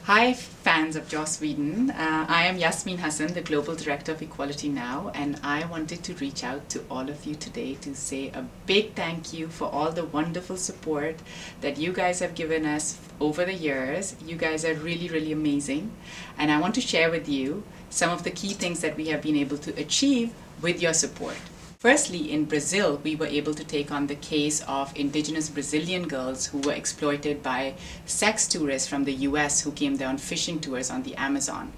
Hi fans of Joss Sweden, I am Yasmin Hassan, the Global Director of Equality Now, and I wanted to reach out to all of you today to say a big thank you for all the wonderful support that you guys have given us over the years. You guys are really amazing, and I want to share with you some of the key things that we have been able to achieve with your support. Firstly, in Brazil, we were able to take on the case of indigenous Brazilian girls who were exploited by sex tourists from the US who came there on fishing tours on the Amazon.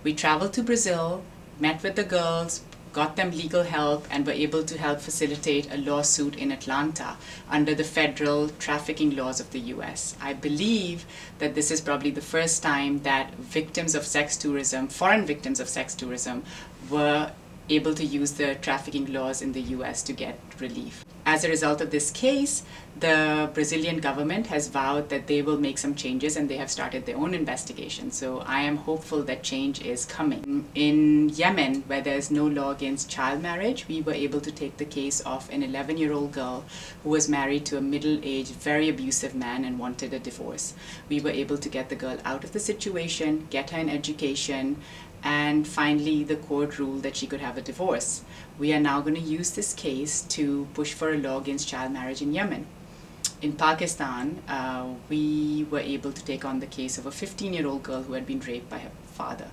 We traveled to Brazil, met with the girls, got them legal help, and were able to help facilitate a lawsuit in Atlanta under the federal trafficking laws of the US. I believe that this is probably the first time that victims of sex tourism, foreign victims of sex tourism, were able to use the trafficking laws in the US to get relief. As a result of this case, the Brazilian government has vowed that they will make some changes, and they have started their own investigation. So I am hopeful that change is coming. In Yemen, where there is no law against child marriage, we were able to take the case of an 11-year-old girl who was married to a middle-aged, very abusive man and wanted a divorce. We were able to get the girl out of the situation, get her an education, and finally the court ruled that she could have a divorce. We are now going to use this case to push for a law against child marriage in Yemen. In Pakistan, we were able to take on the case of a 15-year-old girl who had been raped by her father.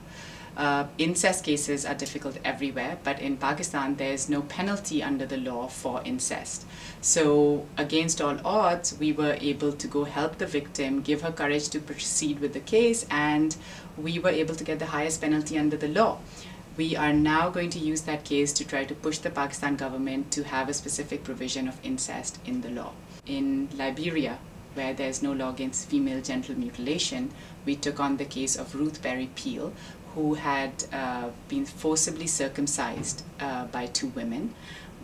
Incest cases are difficult everywhere, but in Pakistan there is no penalty under the law for incest. So against all odds, we were able to go help the victim, give her courage to proceed with the case, and we were able to get the highest penalty under the law. We are now going to use that case to try to push the Pakistan government to have a specific provision of incest in the law. In Liberia, where there is no law against female genital mutilation, we took on the case of Ruth Berry Peel, who had been forcibly circumcised by two women.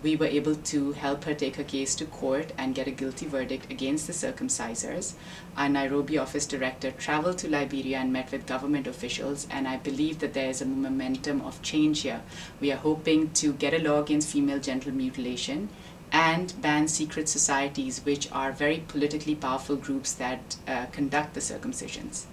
We were able to help her take her case to court and get a guilty verdict against the circumcisers. Our Nairobi office director traveled to Liberia and met with government officials, and I believe that there is a momentum of change here. We are hoping to get a law against female genital mutilation and ban secret societies, which are very politically powerful groups that conduct the circumcisions.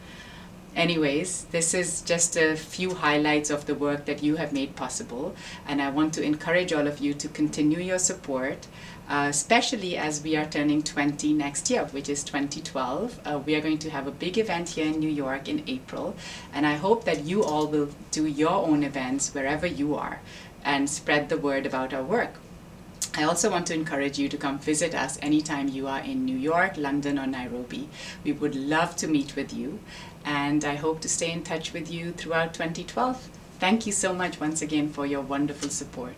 Anyways, this is just a few highlights of the work that you have made possible, and I want to encourage all of you to continue your support, especially as we are turning 20 next year, which is 2012. We are going to have a big event here in New York in April, and I hope that you all will do your own events wherever you are and spread the word about our work. I also want to encourage you to come visit us anytime you are in New York, London, or Nairobi. We would love to meet with you, and I hope to stay in touch with you throughout 2012. Thank you so much once again for your wonderful support.